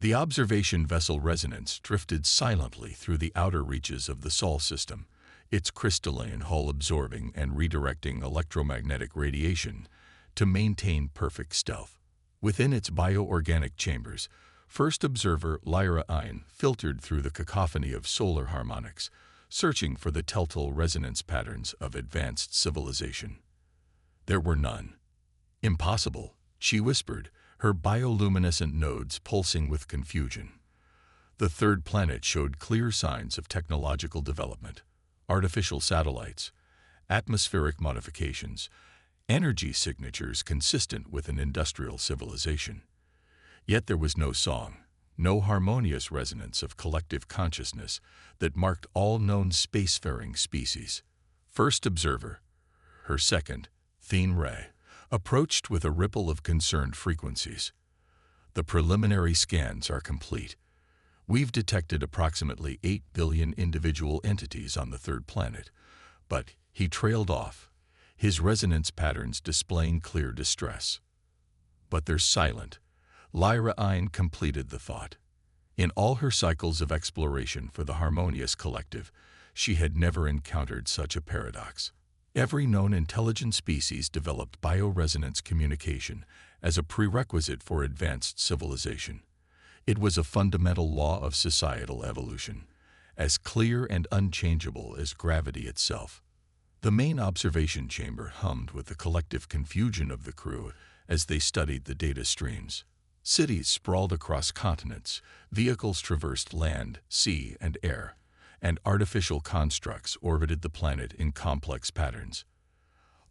The observation vessel Resonance drifted silently through the outer reaches of the Sol system, its crystalline hull absorbing and redirecting electromagnetic radiation to maintain perfect stealth. Within its bioorganic chambers, first observer Lyra Ein filtered through the cacophony of solar harmonics, searching for the telltale resonance patterns of advanced civilization. There were none. Impossible, she whispered, her bioluminescent nodes pulsing with confusion. The third planet showed clear signs of technological development: artificial satellites, atmospheric modifications, energy signatures consistent with an industrial civilization. Yet there was no song, no harmonious resonance of collective consciousness that marked all known spacefaring species. First observer, her second, Thene Ray, approached with a ripple of concerned frequencies. The preliminary scans are complete. We've detected approximately 8 billion individual entities on the third planet, but he trailed off, his resonance patterns displaying clear distress. But they're silent. Lyra Ein completed the thought. In all her cycles of exploration for the harmonious collective, she had never encountered such a paradox. Every known intelligent species developed bioresonance communication as a prerequisite for advanced civilization. It was a fundamental law of societal evolution, as clear and unchangeable as gravity itself. The main observation chamber hummed with the collective confusion of the crew as they studied the data streams. Cities sprawled across continents, vehicles traversed land, sea, and air, and artificial constructs orbited the planet in complex patterns.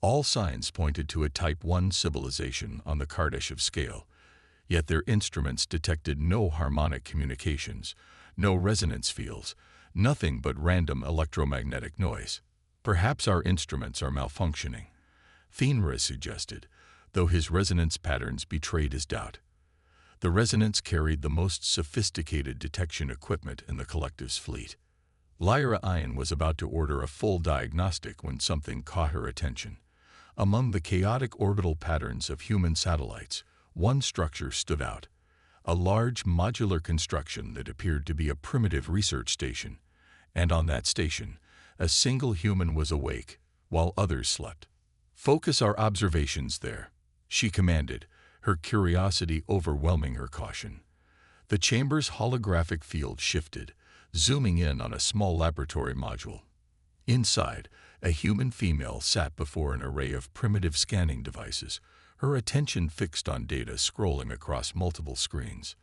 All signs pointed to a Type 1 civilization on the Kardashev scale, yet their instruments detected no harmonic communications, no resonance fields, nothing but random electromagnetic noise. Perhaps our instruments are malfunctioning, Fenrir suggested, though his resonance patterns betrayed his doubt. The Resonance carried the most sophisticated detection equipment in the collective's fleet. Lyra Ein was about to order a full diagnostic when something caught her attention. Among the chaotic orbital patterns of human satellites, one structure stood out, a large modular construction that appeared to be a primitive research station, and on that station, a single human was awake, while others slept. "Focus our observations there," she commanded, her curiosity overwhelming her caution. The chamber's holographic field shifted, zooming in on a small laboratory module. Inside, a human female sat before an array of primitive scanning devices, her attention fixed on data scrolling across multiple screens.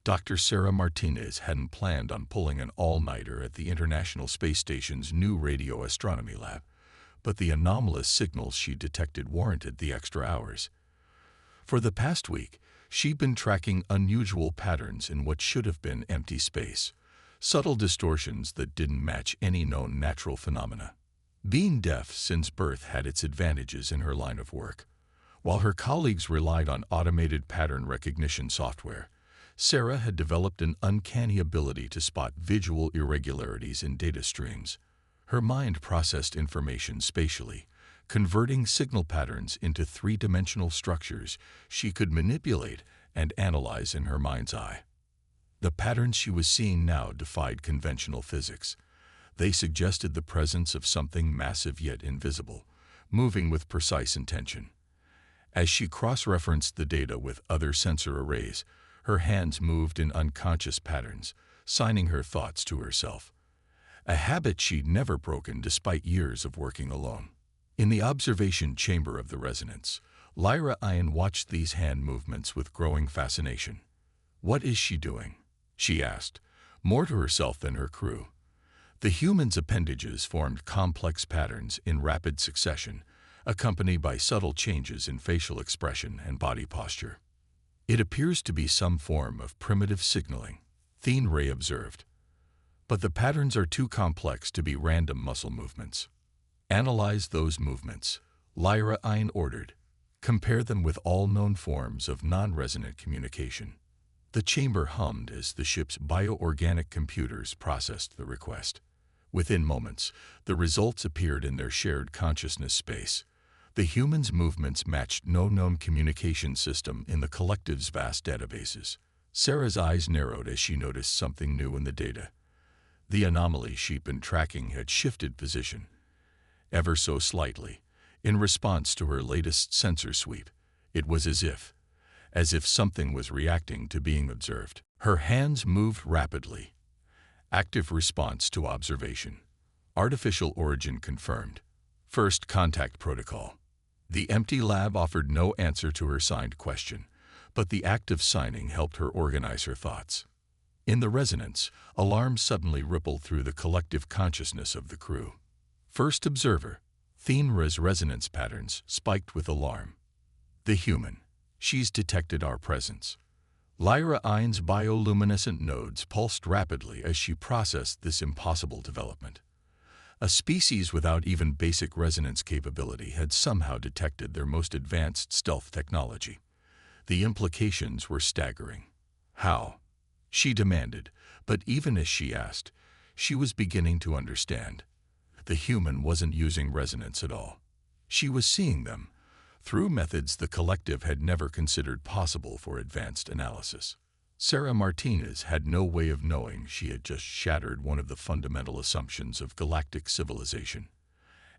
Dr. Sarah Martinez hadn't planned on pulling an all-nighter at the International Space Station's new radio astronomy lab, but the anomalous signals she detected warranted the extra hours. For the past week, she'd been tracking unusual patterns in what should have been empty space, subtle distortions that didn't match any known natural phenomena. Being deaf since birth had its advantages in her line of work. While her colleagues relied on automated pattern recognition software, Sarah had developed an uncanny ability to spot visual irregularities in data streams. Her mind processed information spatially, converting signal patterns into three-dimensional structures she could manipulate and analyze in her mind's eye. The patterns she was seeing now defied conventional physics. They suggested the presence of something massive yet invisible, moving with precise intention. As she cross-referenced the data with other sensor arrays, her hands moved in unconscious patterns, signing her thoughts to herself. A habit she'd never broken despite years of working alone. In the observation chamber of the Resonance, Lyra Ein watched these hand movements with growing fascination. "What is she doing?" she asked, more to herself than her crew. The human's appendages formed complex patterns in rapid succession, accompanied by subtle changes in facial expression and body posture. "It appears to be some form of primitive signaling," Thene Ray observed. "But the patterns are too complex to be random muscle movements." "Analyze those movements," Lyra Ein ordered. "Compare them with all known forms of non-resonant communication." The chamber hummed as the ship's bioorganic computers processed the request. Within moments, the results appeared in their shared consciousness space. The human's movements matched no known communication system in the collective's vast databases. Sarah's eyes narrowed as she noticed something new in the data. The anomaly she'd been tracking had shifted position, ever so slightly, in response to her latest sensor sweep. It was as if something was reacting to being observed. Her hands moved rapidly. Active response to observation. Artificial origin confirmed. First contact protocol. The empty lab offered no answer to her signed question, but the act of signing helped her organize her thoughts. In the resonance, alarm suddenly rippled through the collective consciousness of the crew. First observer. Thenra's resonance patterns spiked with alarm. The human. She's detected our presence. Lyra Ein's bioluminescent nodes pulsed rapidly as she processed this impossible development. A species without even basic resonance capability had somehow detected their most advanced stealth technology. The implications were staggering. How? She demanded, but even as she asked, she was beginning to understand. The human wasn't using resonance at all. She was seeing them, through methods the collective had never considered possible for advanced analysis. Sarah Martinez had no way of knowing she had just shattered one of the fundamental assumptions of galactic civilization.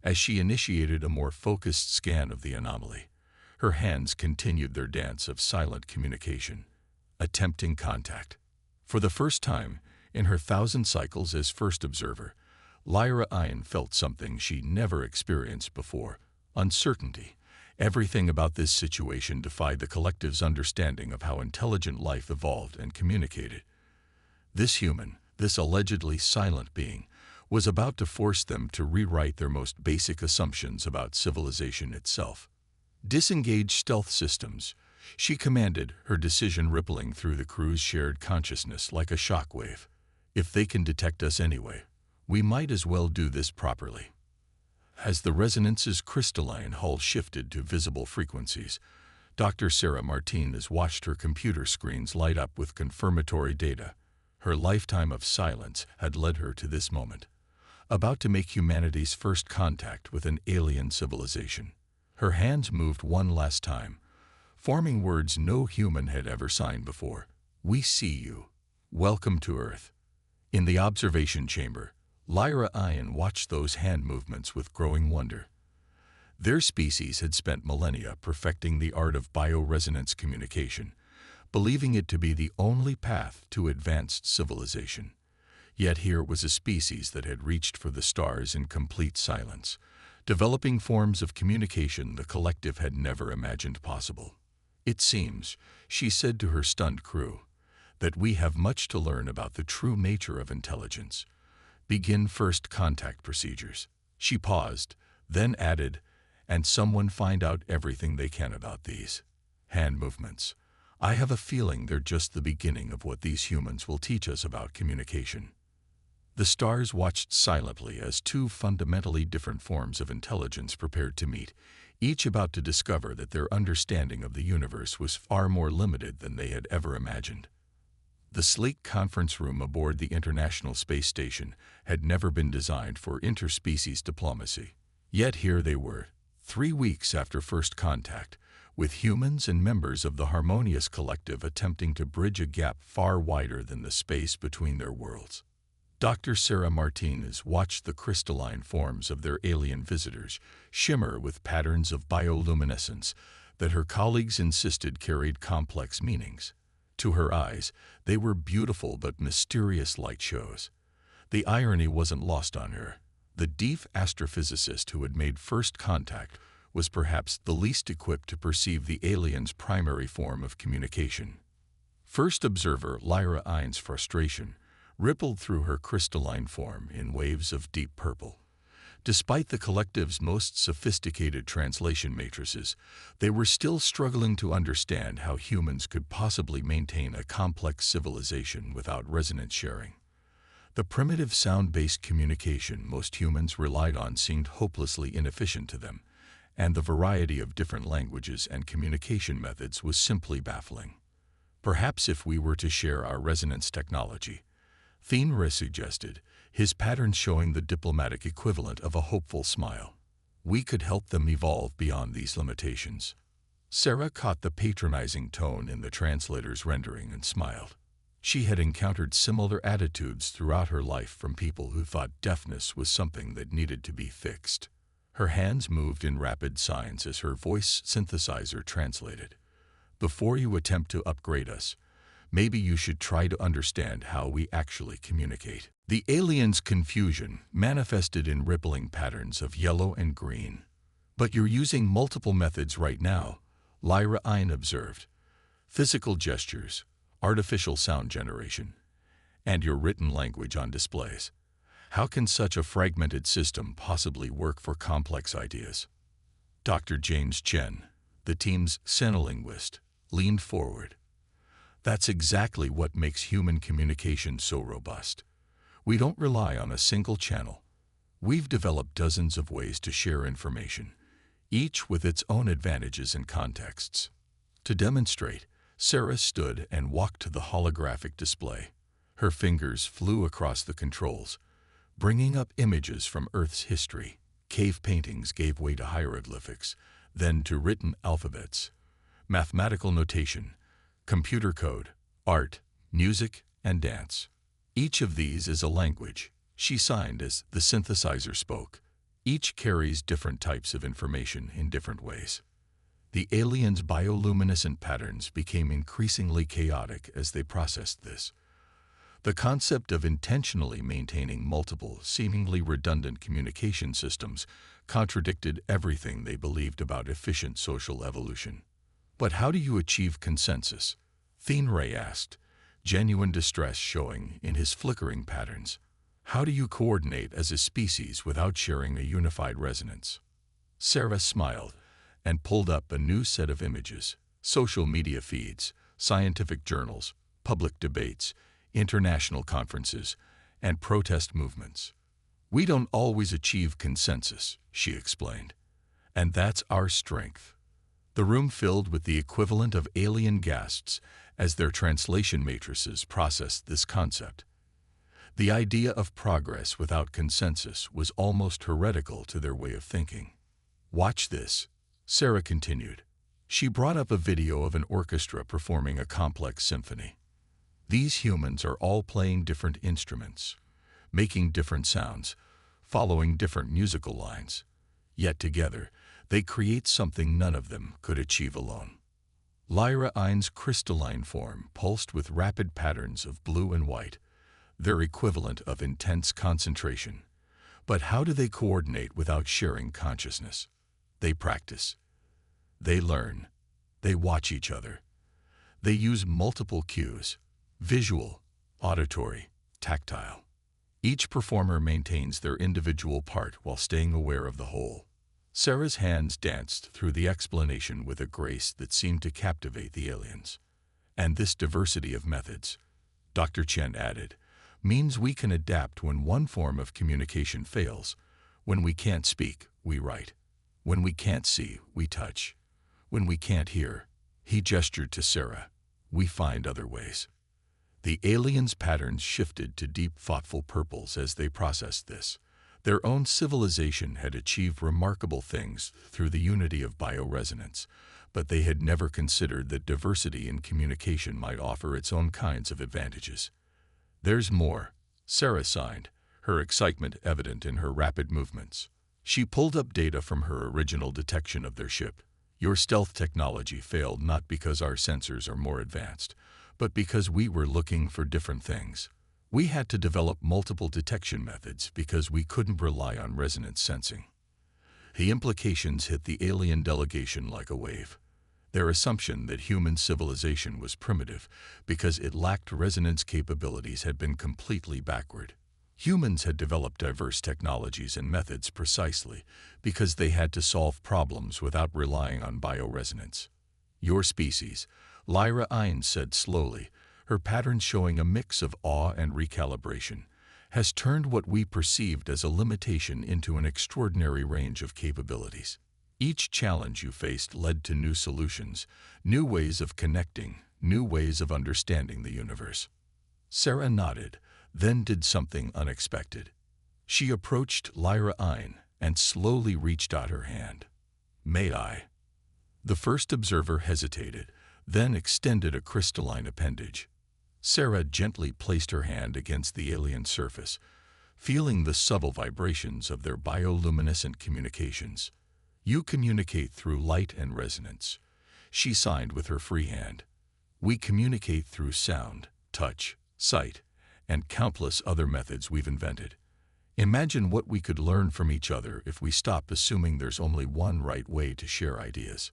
As she initiated a more focused scan of the anomaly, her hands continued their dance of silent communication, attempting contact. For the first time, in her 1,000 cycles as first observer, Lyra Ein felt something she never experienced before: uncertainty. Everything about this situation defied the collective's understanding of how intelligent life evolved and communicated. This human, this allegedly silent being, was about to force them to rewrite their most basic assumptions about civilization itself. Disengage stealth systems, she commanded, her decision rippling through the crew's shared consciousness like a shockwave. If they can detect us anyway, we might as well do this properly. As the resonance's crystalline hull shifted to visible frequencies, Dr. Sarah Martinez watched her computer screens light up with confirmatory data. Her lifetime of silence had led her to this moment, about to make humanity's first contact with an alien civilization. Her hands moved one last time, forming words no human had ever signed before. We see you. Welcome to Earth. In the observation chamber, Lyra Ein watched those hand movements with growing wonder. Their species had spent millennia perfecting the art of bioresonance communication, believing it to be the only path to advanced civilization. Yet here was a species that had reached for the stars in complete silence, developing forms of communication the collective had never imagined possible. It seems, she said to her stunned crew, that we have much to learn about the true nature of intelligence. Begin first contact procedures. She paused, then added, and someone find out everything they can about these hand movements. I have a feeling they're just the beginning of what these humans will teach us about communication. The stars watched silently as two fundamentally different forms of intelligence prepared to meet, each about to discover that their understanding of the universe was far more limited than they had ever imagined. The sleek conference room aboard the International Space Station had never been designed for interspecies diplomacy. Yet here they were, 3 weeks after first contact, with humans and members of the Harmonious Collective attempting to bridge a gap far wider than the space between their worlds. Dr. Sarah Martinez watched the crystalline forms of their alien visitors shimmer with patterns of bioluminescence that her colleagues insisted carried complex meanings. To her eyes, they were beautiful but mysterious light shows. The irony wasn't lost on her. The deep astrophysicist who had made first contact was perhaps the least equipped to perceive the alien's primary form of communication. First observer Lyra Ein's frustration rippled through her crystalline form in waves of deep purple. Despite the collective's most sophisticated translation matrices, they were still struggling to understand how humans could possibly maintain a complex civilization without resonance sharing. The primitive sound-based communication most humans relied on seemed hopelessly inefficient to them, and the variety of different languages and communication methods was simply baffling. Perhaps if we were to share our resonance technology, Thenra suggested, his pattern showing the diplomatic equivalent of a hopeful smile, we could help them evolve beyond these limitations. Sarah caught the patronizing tone in the translator's rendering and smiled. She had encountered similar attitudes throughout her life from people who thought deafness was something that needed to be fixed. Her hands moved in rapid signs as her voice synthesizer translated. Before you attempt to upgrade us, maybe you should try to understand how we actually communicate. The alien's confusion manifested in rippling patterns of yellow and green. But you're using multiple methods right now, Lyra Ein observed. Physical gestures, artificial sound generation, and your written language on displays. How can such a fragmented system possibly work for complex ideas? Dr. James Chen, the team's senolinguist, leaned forward. That's exactly what makes human communication so robust. We don't rely on a single channel. We've developed dozens of ways to share information, each with its own advantages and contexts. To demonstrate, Sarah stood and walked to the holographic display. Her fingers flew across the controls, bringing up images from Earth's history. Cave paintings gave way to hieroglyphics, then to written alphabets, mathematical notation, computer code, art, music, and dance. Each of these is a language, she signed as the synthesizer spoke. Each carries different types of information in different ways. The aliens' bioluminescent patterns became increasingly chaotic as they processed this. The concept of intentionally maintaining multiple, seemingly redundant communication systems contradicted everything they believed about efficient social evolution. But how do you achieve consensus? Ray asked, genuine distress showing in his flickering patterns. How do you coordinate as a species without sharing a unified resonance? Sarah smiled and pulled up a new set of images, social media feeds, scientific journals, public debates, international conferences, and protest movements. We don't always achieve consensus, she explained, and that's our strength. The room filled with the equivalent of alien guests as their translation matrices processed this concept. The idea of progress without consensus was almost heretical to their way of thinking. Watch this, Sarah continued. She brought up a video of an orchestra performing a complex symphony. These humans are all playing different instruments, making different sounds, following different musical lines. Yet together, they create something none of them could achieve alone. Lyra Ein's crystalline form pulsed with rapid patterns of blue and white, their equivalent of intense concentration. But how do they coordinate without sharing consciousness? They practice. They learn. They watch each other. They use multiple cues: visual, auditory, tactile. Each performer maintains their individual part while staying aware of the whole. Sarah's hands danced through the explanation with a grace that seemed to captivate the aliens. And this diversity of methods, Dr. Chen added, means we can adapt when one form of communication fails. When we can't speak, we write. When we can't see, we touch. When we can't hear, he gestured to Sarah, we find other ways. The aliens' patterns shifted to deep, thoughtful purples as they processed this. Their own civilization had achieved remarkable things through the unity of bioresonance, but they had never considered that diversity in communication might offer its own kinds of advantages. There's more, Sarah sighed, her excitement evident in her rapid movements. She pulled up data from her original detection of their ship. Your stealth technology failed not because our sensors are more advanced, but because we were looking for different things. We had to develop multiple detection methods because we couldn't rely on resonance sensing. The implications hit the alien delegation like a wave. Their assumption that human civilization was primitive because it lacked resonance capabilities had been completely backward. Humans had developed diverse technologies and methods precisely because they had to solve problems without relying on bioresonance. Your species, Lyra Ein said slowly, her patterns showing a mix of awe and recalibration, has turned what we perceived as a limitation into an extraordinary range of capabilities. Each challenge you faced led to new solutions, new ways of connecting, new ways of understanding the universe. Sarah nodded, then did something unexpected. She approached Lyra Ein and slowly reached out her hand. May I? The first observer hesitated, then extended a crystalline appendage. Sarah gently placed her hand against the alien surface, feeling the subtle vibrations of their bioluminescent communications. "You communicate through light and resonance," she signed with her free hand. "We communicate through sound, touch, sight, and countless other methods we've invented. Imagine what we could learn from each other if we stopped assuming there's only one right way to share ideas."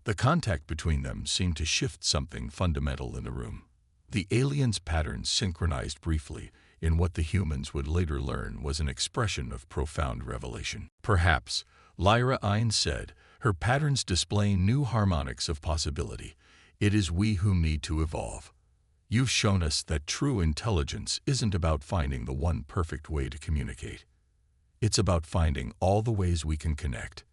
The contact between them seemed to shift something fundamental in the room. The aliens' patterns synchronized briefly in what the humans would later learn was an expression of profound revelation. "Perhaps," Lyra Ein said, "her patterns display new harmonics of possibility. It is we who need to evolve. You've shown us that true intelligence isn't about finding the one perfect way to communicate. It's about finding all the ways we can connect."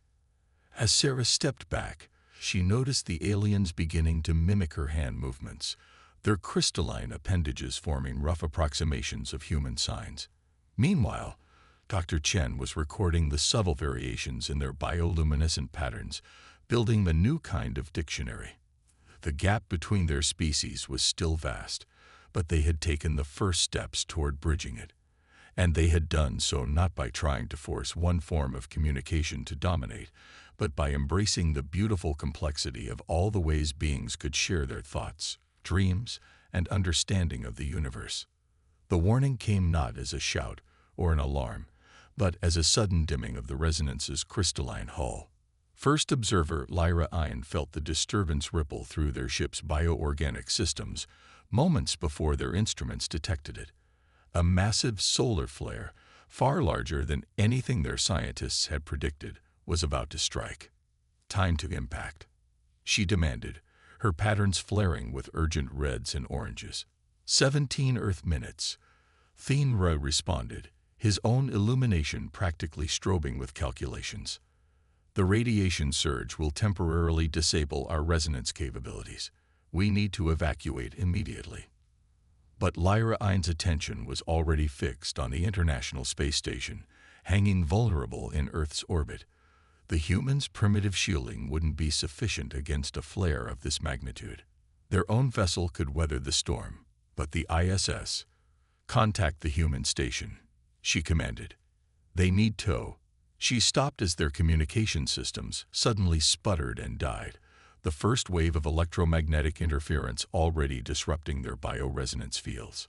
As Sarah stepped back, she noticed the aliens beginning to mimic her hand movements, their crystalline appendages forming rough approximations of human signs. Meanwhile, Dr. Chen was recording the subtle variations in their bioluminescent patterns, building the new kind of dictionary. The gap between their species was still vast, but they had taken the first steps toward bridging it. And they had done so not by trying to force one form of communication to dominate, but by embracing the beautiful complexity of all the ways beings could share their thoughts, dreams, and understanding of the universe. The warning came not as a shout or an alarm, but as a sudden dimming of the resonance's crystalline hull. First observer Lyra Ein felt the disturbance ripple through their ship's bioorganic systems moments before their instruments detected it. A massive solar flare, far larger than anything their scientists had predicted, was about to strike. "Time to impact," she demanded, her patterns flaring with urgent reds and oranges. 17 Earth minutes. Thenra responded, his own illumination practically strobing with calculations. "The radiation surge will temporarily disable our resonance capabilities. We need to evacuate immediately." But Lyra Ein's attention was already fixed on the International Space Station, hanging vulnerable in Earth's orbit. The humans' primitive shielding wouldn't be sufficient against a flare of this magnitude. Their own vessel could weather the storm, but the ISS— "Contact the human station," she commanded. "They need tow." She stopped as their communication systems suddenly sputtered and died, the first wave of electromagnetic interference already disrupting their bioresonance fields.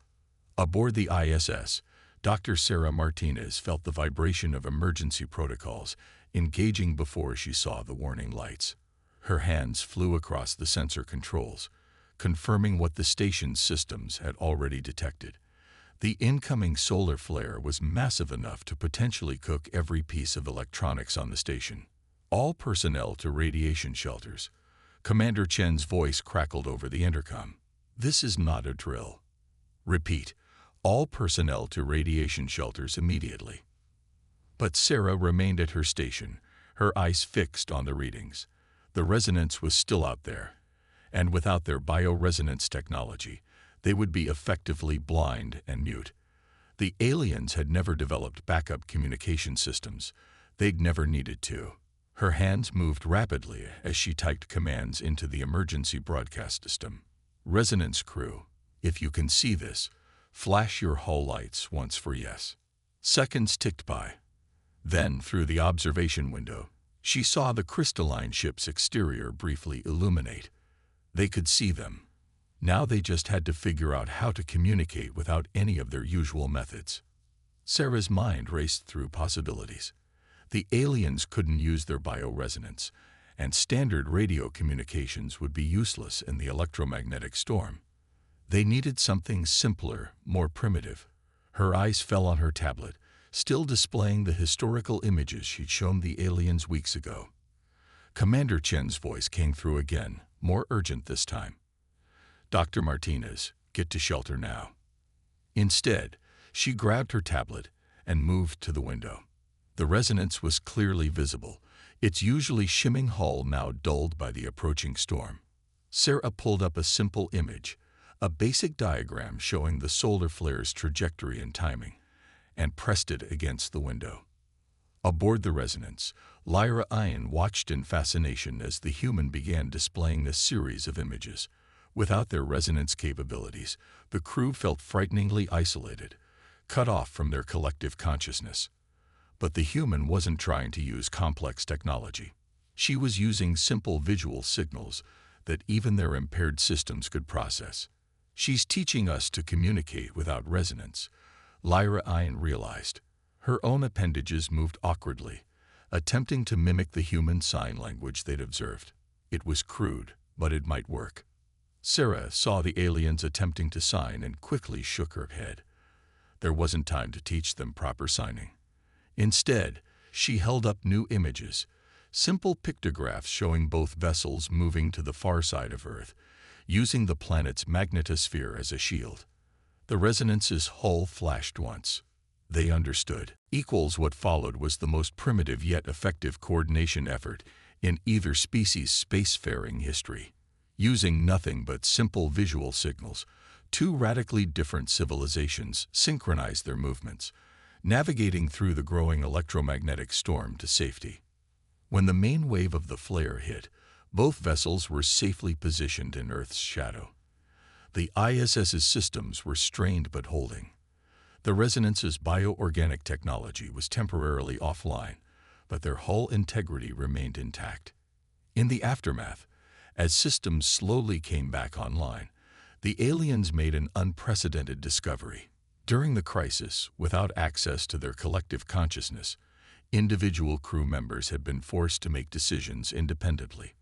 Aboard the ISS, Dr. Sarah Martinez felt the vibration of emergency protocols, engaging before she saw the warning lights. Her hands flew across the sensor controls, confirming what the station's systems had already detected. The incoming solar flare was massive enough to potentially cook every piece of electronics on the station. "All personnel to radiation shelters." Commander Chen's voice crackled over the intercom. "This is not a drill. Repeat, all personnel to radiation shelters immediately." But Sarah remained at her station, her eyes fixed on the readings. The resonance was still out there, and without their bioresonance technology, they would be effectively blind and mute. The aliens had never developed backup communication systems. They'd never needed to. Her hands moved rapidly as she typed commands into the emergency broadcast system. "Resonance crew, if you can see this, flash your hull lights once for yes." Seconds ticked by. Then, through the observation window, she saw the crystalline ship's exterior briefly illuminate. They could see them. Now they just had to figure out how to communicate without any of their usual methods. Sarah's mind raced through possibilities. The aliens couldn't use their bioresonance, and standard radio communications would be useless in the electromagnetic storm. They needed something simpler, more primitive. Her eyes fell on her tablet, still displaying the historical images she'd shown the aliens weeks ago. Commander Chen's voice came through again, more urgent this time. "Dr. Martinez, get to shelter now." Instead, she grabbed her tablet and moved to the window. The resonance was clearly visible, its usually shimming hull now dulled by the approaching storm. Sarah pulled up a simple image, a basic diagram showing the solar flare's trajectory and timing, and pressed it against the window. Aboard the Resonance, Lyra Ian watched in fascination as the human began displaying a series of images. Without their resonance capabilities, the crew felt frighteningly isolated, cut off from their collective consciousness. But the human wasn't trying to use complex technology. She was using simple visual signals that even their impaired systems could process. She's teaching us to communicate without resonance, Lyra Ian realized. Her own appendages moved awkwardly, attempting to mimic the human sign language they'd observed. It was crude, but it might work. Sarah saw the aliens attempting to sign and quickly shook her head. There wasn't time to teach them proper signing. Instead, she held up new images, simple pictographs showing both vessels moving to the far side of Earth, using the planet's magnetosphere as a shield. The Resonance's hull flashed once. They understood. What followed was the most primitive yet effective coordination effort in either species' spacefaring history. Using nothing but simple visual signals, two radically different civilizations synchronized their movements, navigating through the growing electromagnetic storm to safety. When the main wave of the flare hit, both vessels were safely positioned in Earth's shadow. The ISS's systems were strained but holding. The Resonance's bioorganic technology was temporarily offline, but their hull integrity remained intact. In the aftermath, as systems slowly came back online, the aliens made an unprecedented discovery. During the crisis, without access to their collective consciousness, individual crew members had been forced to make decisions independently.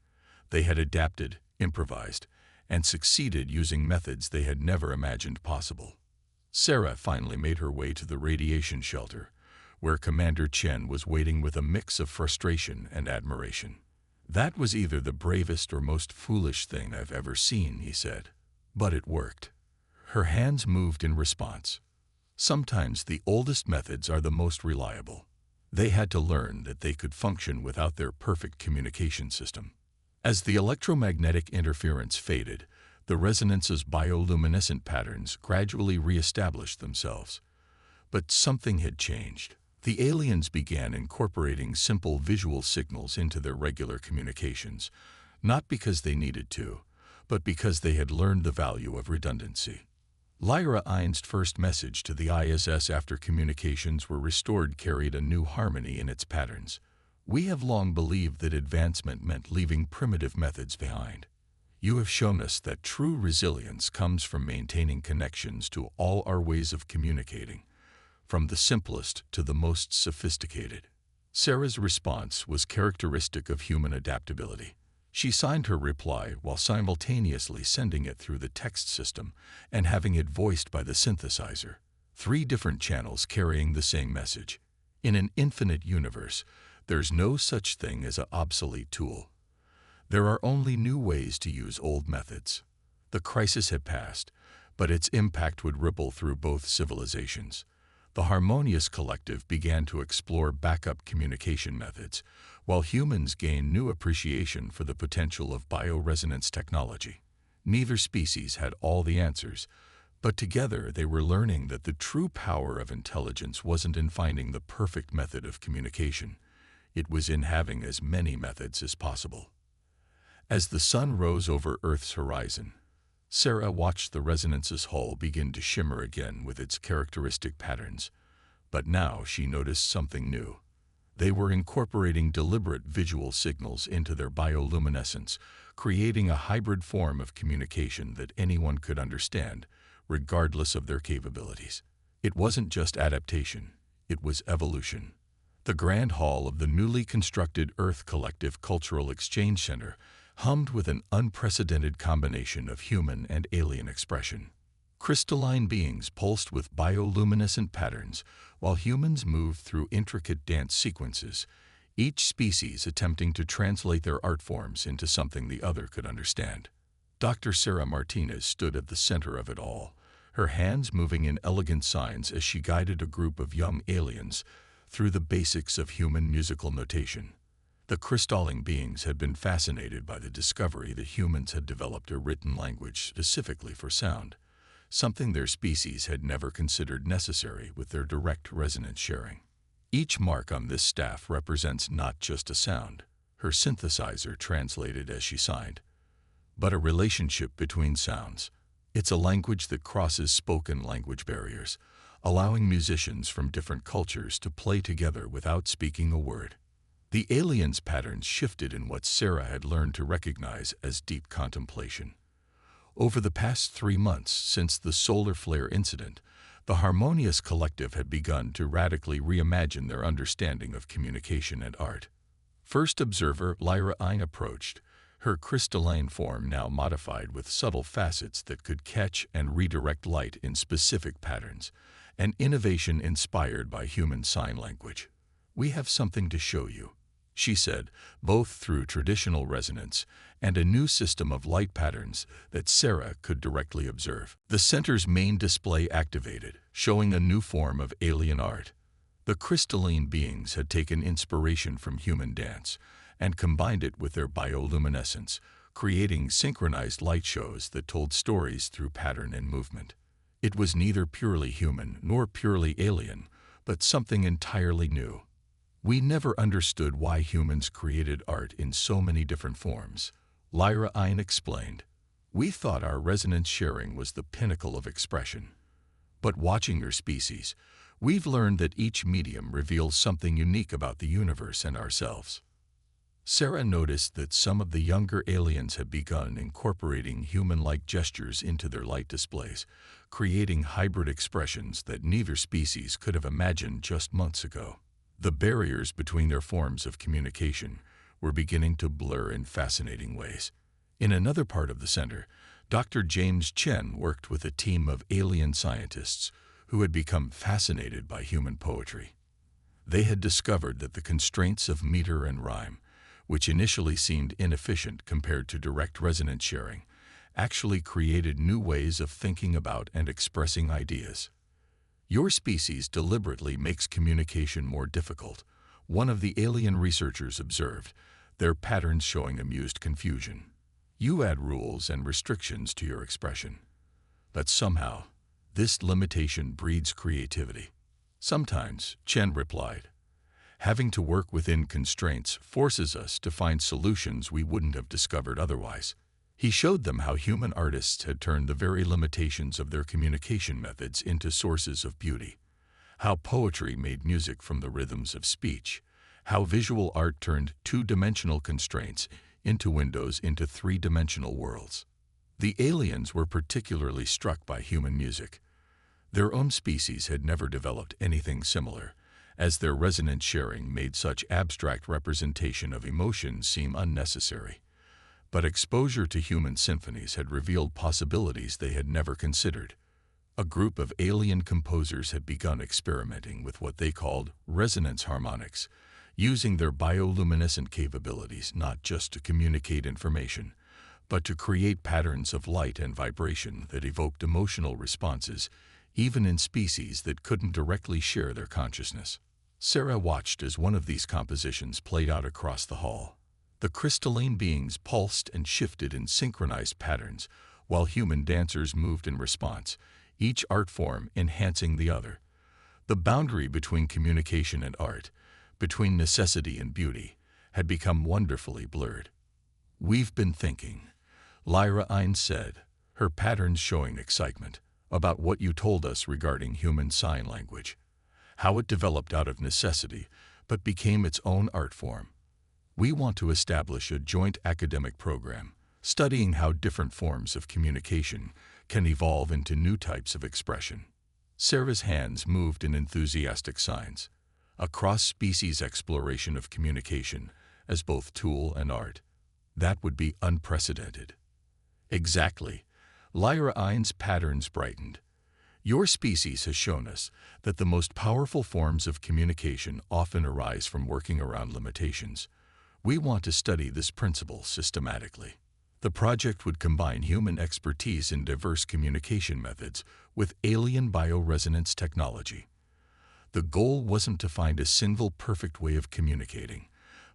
They had adapted, improvised, and succeeded using methods they had never imagined possible. Sarah finally made her way to the radiation shelter, where Commander Chen was waiting with a mix of frustration and admiration. "That was either the bravest or most foolish thing I've ever seen," he said. But it worked. Her hands moved in response. Sometimes the oldest methods are the most reliable. They had to learn that they could function without their perfect communication system. As the electromagnetic interference faded, the Resonance's bioluminescent patterns gradually re-established themselves. But something had changed. The aliens began incorporating simple visual signals into their regular communications, not because they needed to, but because they had learned the value of redundancy. Lyra Ian's first message to the ISS after communications were restored carried a new harmony in its patterns. "We have long believed that advancement meant leaving primitive methods behind. You have shown us that true resilience comes from maintaining connections to all our ways of communicating, from the simplest to the most sophisticated." Sarah's response was characteristic of human adaptability. She signed her reply while simultaneously sending it through the text system and having it voiced by the synthesizer. 3 different channels carrying the same message. In an infinite universe, there's no such thing as an obsolete tool. There are only new ways to use old methods. The crisis had passed, but its impact would ripple through both civilizations. The Harmonious Collective began to explore backup communication methods, while humans gained new appreciation for the potential of bioresonance technology. Neither species had all the answers, but together they were learning that the true power of intelligence wasn't in finding the perfect method of communication. It was in having as many methods as possible. As the sun rose over Earth's horizon, Sarah watched the Resonance's hull begin to shimmer again with its characteristic patterns. But now she noticed something new. They were incorporating deliberate visual signals into their bioluminescence, creating a hybrid form of communication that anyone could understand, regardless of their capabilities. It wasn't just adaptation, it was evolution. The grand hall of the newly constructed Earth Collective Cultural Exchange Center hummed with an unprecedented combination of human and alien expression. Crystalline beings pulsed with bioluminescent patterns, while humans moved through intricate dance sequences, each species attempting to translate their art forms into something the other could understand. Dr. Sarah Martinez stood at the center of it all, her hands moving in elegant signs as she guided a group of young aliens through the basics of human musical notation. The crystalline beings had been fascinated by the discovery that humans had developed a written language specifically for sound, something their species had never considered necessary with their direct resonance sharing. Each mark on this staff represents not just a sound, her synthesizer translated as she signed, but a relationship between sounds. It's a language that crosses spoken language barriers, allowing musicians from different cultures to play together without speaking a word. The aliens' patterns shifted in what Sarah had learned to recognize as deep contemplation. Over the past 3 months since the solar flare incident, the Harmonious Collective had begun to radically reimagine their understanding of communication and art. First observer Lyra Ein approached, her crystalline form now modified with subtle facets that could catch and redirect light in specific patterns, an innovation inspired by human sign language. "We have something to show you," she said, both through traditional resonance and a new system of light patterns that Sarah could directly observe. The center's main display activated, showing a new form of alien art. The crystalline beings had taken inspiration from human dance and combined it with their bioluminescence, creating synchronized light shows that told stories through pattern and movement. It was neither purely human nor purely alien, but something entirely new. "We never understood why humans created art in so many different forms," Lyra Ein explained. "We thought our resonance sharing was the pinnacle of expression. But watching your species, we've learned that each medium reveals something unique about the universe and ourselves." Sarah noticed that some of the younger aliens had begun incorporating human-like gestures into their light displays, creating hybrid expressions that neither species could have imagined just months ago. The barriers between their forms of communication were beginning to blur in fascinating ways. In another part of the center, Dr. James Chen worked with a team of alien scientists who had become fascinated by human poetry. They had discovered that the constraints of meter and rhyme, which initially seemed inefficient compared to direct resonance sharing, actually created new ways of thinking about and expressing ideas. "Your species deliberately makes communication more difficult," one of the alien researchers observed, their patterns showing amused confusion. "You add rules and restrictions to your expression. But somehow, this limitation breeds creativity." "Sometimes," Chen replied. "Having to work within constraints forces us to find solutions we wouldn't have discovered otherwise." He showed them how human artists had turned the very limitations of their communication methods into sources of beauty, how poetry made music from the rhythms of speech, how visual art turned two-dimensional constraints into windows into three-dimensional worlds. The aliens were particularly struck by human music. Their own species had never developed anything similar, as their resonance sharing made such abstract representation of emotion seem unnecessary. But exposure to human symphonies had revealed possibilities they had never considered. A group of alien composers had begun experimenting with what they called resonance harmonics, using their bioluminescent capabilities not just to communicate information, but to create patterns of light and vibration that evoked emotional responses, even in species that couldn't directly share their consciousness. Sarah watched as one of these compositions played out across the hall. The crystalline beings pulsed and shifted in synchronized patterns, while human dancers moved in response, each art form enhancing the other. The boundary between communication and art, between necessity and beauty, had become wonderfully blurred. "We've been thinking," Lyra Ein said, her patterns showing excitement, "about what you told us regarding human sign language, how it developed out of necessity but became its own art form. We want to establish a joint academic program, studying how different forms of communication can evolve into new types of expression." Sarah's hands moved in enthusiastic signs, a cross-species exploration of communication as both tool and art. That would be unprecedented. "Exactly." Lyra Ein's patterns brightened. "Your species has shown us that the most powerful forms of communication often arise from working around limitations. We want to study this principle systematically." The project would combine human expertise in diverse communication methods with alien bioresonance technology. The goal wasn't to find a single perfect way of communicating,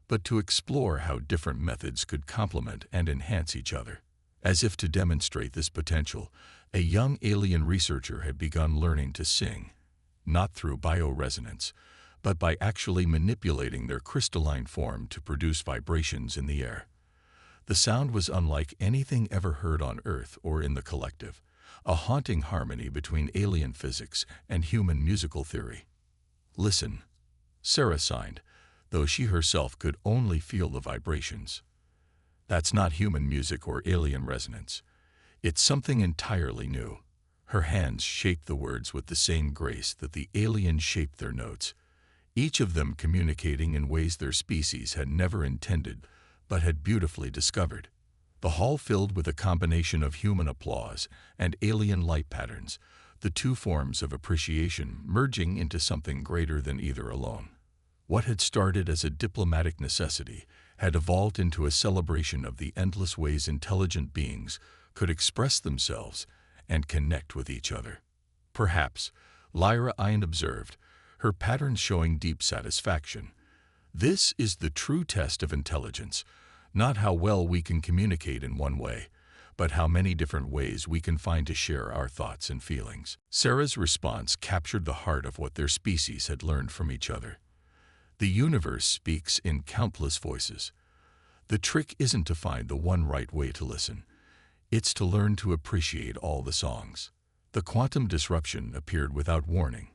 but to explore how different methods could complement and enhance each other. As if to demonstrate this potential, a young alien researcher had begun learning to sing, not through bioresonance, but by actually manipulating their crystalline form to produce vibrations in the air. The sound was unlike anything ever heard on Earth or in the collective, a haunting harmony between alien physics and human musical theory. "Listen," Sarah signed, though she herself could only feel the vibrations. "That's not human music or alien resonance. It's something entirely new." Her hands shaped the words with the same grace that the aliens shaped their notes, each of them communicating in ways their species had never intended but had beautifully discovered. The hall filled with a combination of human applause and alien light patterns, the two forms of appreciation merging into something greater than either alone. What had started as a diplomatic necessity had evolved into a celebration of the endless ways intelligent beings could express themselves and connect with each other. "Perhaps," Lyra Ein observed, her patterns showing deep satisfaction. "This is the true test of intelligence, not how well we can communicate in one way, but how many different ways we can find to share our thoughts and feelings." Sarah's response captured the heart of what their species had learned from each other. The universe speaks in countless voices. The trick isn't to find the one right way to listen. It's to learn to appreciate all the songs. The quantum disruption appeared without warning,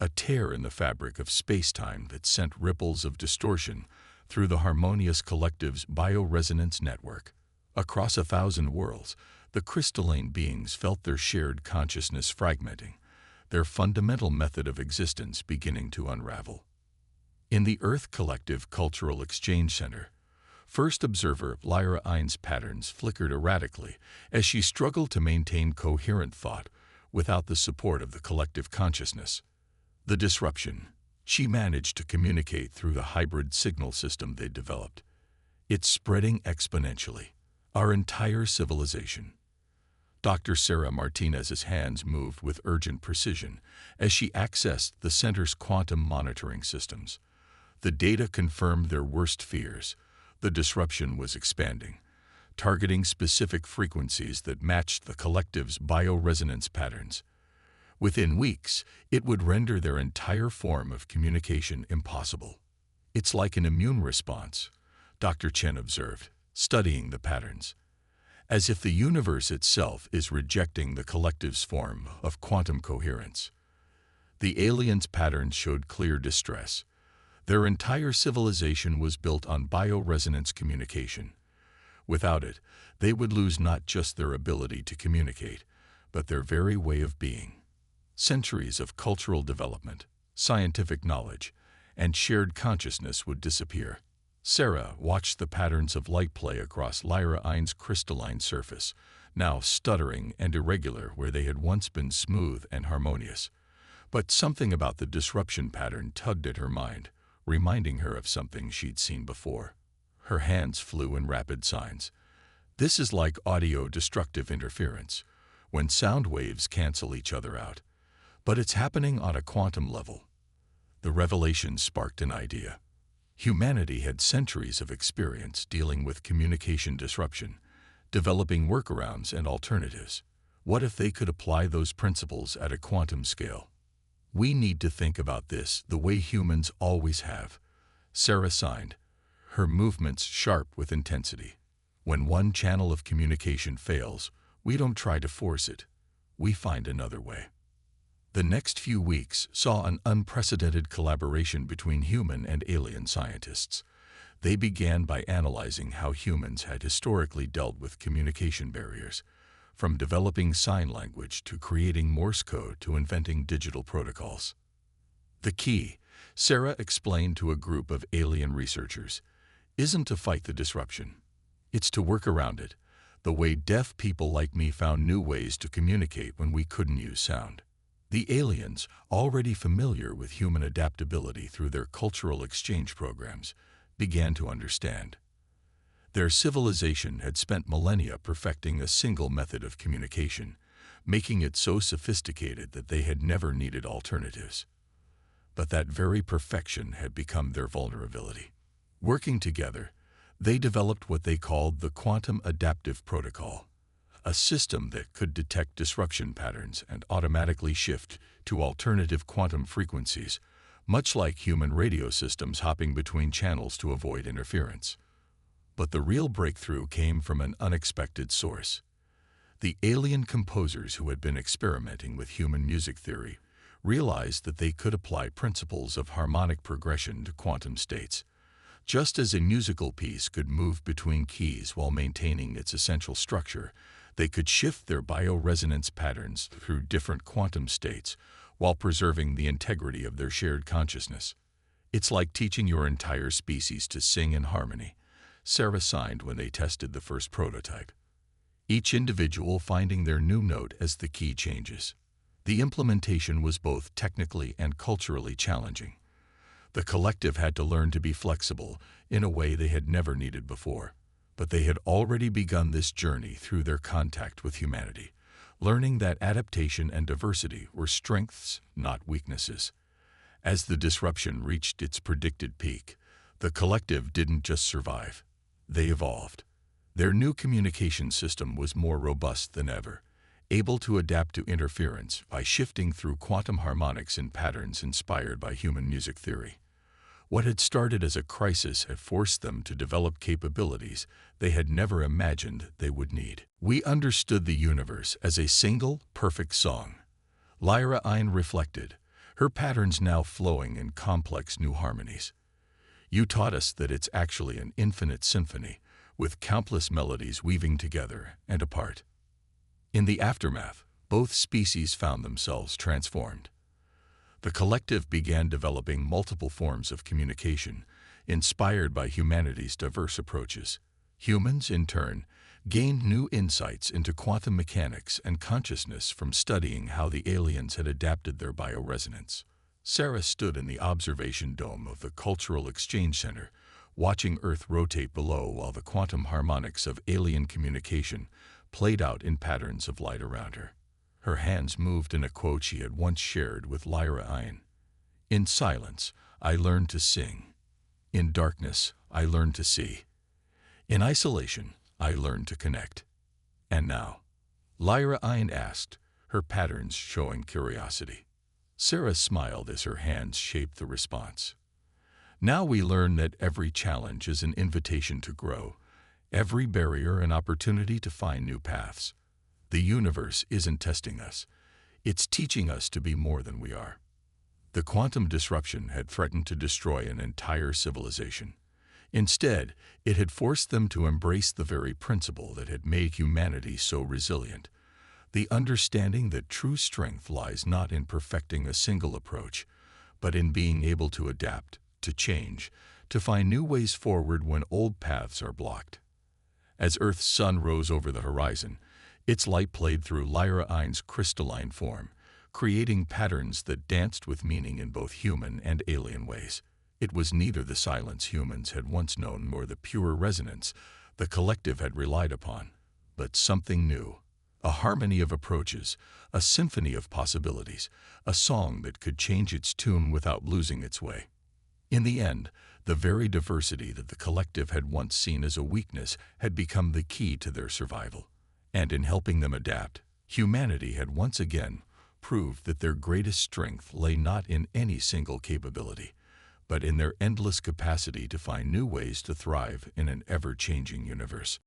a tear in the fabric of space-time that sent ripples of distortion through the harmonious collective's bioresonance network. Across 1,000 worlds, the crystalline beings felt their shared consciousness fragmenting, their fundamental method of existence beginning to unravel. In the Earth Collective Cultural Exchange Center, first observer Lyra Ein's patterns flickered erratically as she struggled to maintain coherent thought without the support of the collective consciousness. The disruption. She managed to communicate through the hybrid signal system they'd developed. It's spreading exponentially. Our entire civilization. Dr. Sarah Martinez's hands moved with urgent precision as she accessed the center's quantum monitoring systems. The data confirmed their worst fears. The disruption was expanding, targeting specific frequencies that matched the collective's bioresonance patterns. Within weeks, it would render their entire form of communication impossible. "It's like an immune response," Dr. Chen observed, studying the patterns. "As if the universe itself is rejecting the collective's form of quantum coherence." The aliens' patterns showed clear distress. Their entire civilization was built on bioresonance communication. Without it, they would lose not just their ability to communicate, but their very way of being. Centuries of cultural development, scientific knowledge, and shared consciousness would disappear. Sarah watched the patterns of light play across Lyra Ein's crystalline surface, now stuttering and irregular where they had once been smooth and harmonious. But something about the disruption pattern tugged at her mind, reminding her of something she'd seen before. Her hands flew in rapid signs. "This is like audio-destructive interference, when sound waves cancel each other out. But it's happening on a quantum level." The revelation sparked an idea. Humanity had centuries of experience dealing with communication disruption, developing workarounds and alternatives. What if they could apply those principles at a quantum scale? "We need to think about this the way humans always have," Sarah signed, her movements sharp with intensity. "When one channel of communication fails, we don't try to force it. We find another way." The next few weeks saw an unprecedented collaboration between human and alien scientists. They began by analyzing how humans had historically dealt with communication barriers, from developing sign language to creating Morse code to inventing digital protocols. "The key," Sarah explained to a group of alien researchers, "isn't to fight the disruption. It's to work around it, the way deaf people like me found new ways to communicate when we couldn't use sound." The aliens, already familiar with human adaptability through their cultural exchange programs, began to understand. Their civilization had spent millennia perfecting a single method of communication, making it so sophisticated that they had never needed alternatives. But that very perfection had become their vulnerability. Working together, they developed what they called the Quantum Adaptive Protocol, a system that could detect disruption patterns and automatically shift to alternative quantum frequencies much like human radio systems hopping between channels to avoid interference. But the real breakthrough came from an unexpected source. The alien composers who had been experimenting with human music theory realized that they could apply principles of harmonic progression to quantum states. Just as a musical piece could move between keys while maintaining its essential structure, they could shift their bioresonance patterns through different quantum states while preserving the integrity of their shared consciousness. It's like teaching your entire species to sing in harmony, Sarah signed when they tested the first prototype. Each individual finding their new note as the key changes. The implementation was both technically and culturally challenging. The collective had to learn to be flexible in a way they had never needed before, but they had already begun this journey through their contact with humanity, learning that adaptation and diversity were strengths, not weaknesses. As the disruption reached its predicted peak, the collective didn't just survive, they evolved. Their new communication system was more robust than ever, able to adapt to interference by shifting through quantum harmonics and patterns inspired by human music theory. What had started as a crisis had forced them to develop capabilities they had never imagined they would need. We understood the universe as a single, perfect song. Lyra Ein reflected, her patterns now flowing in complex new harmonies. You taught us that it's actually an infinite symphony, with countless melodies weaving together and apart. In the aftermath, both species found themselves transformed. The collective began developing multiple forms of communication, inspired by humanity's diverse approaches. Humans, in turn, gained new insights into quantum mechanics and consciousness from studying how the aliens had adapted their bioresonance. Sarah stood in the observation dome of the Cultural Exchange Center, watching Earth rotate below while the quantum harmonics of alien communication played out in patterns of light around her. Her hands moved in a quote she had once shared with Lyra Ein. In silence, I learned to sing. In darkness, I learned to see. In isolation, I learned to connect. And now? Lyra Ein asked, her patterns showing curiosity. Sarah smiled as her hands shaped the response. Now we learn that every challenge is an invitation to grow, every barrier an opportunity to find new paths. The universe isn't testing us. It's teaching us to be more than we are. The quantum disruption had threatened to destroy an entire civilization. Instead, it had forced them to embrace the very principle that had made humanity so resilient. The understanding that true strength lies not in perfecting a single approach, but in being able to adapt, to change, to find new ways forward when old paths are blocked. As Earth's sun rose over the horizon, its light played through Lyra Ein's crystalline form, creating patterns that danced with meaning in both human and alien ways. It was neither the silence humans had once known nor the pure resonance the collective had relied upon, but something new. A harmony of approaches, a symphony of possibilities, a song that could change its tune without losing its way. In the end, the very diversity that the collective had once seen as a weakness had become the key to their survival. And in helping them adapt, humanity had once again proved that their greatest strength lay not in any single capability, but in their endless capacity to find new ways to thrive in an ever-changing universe.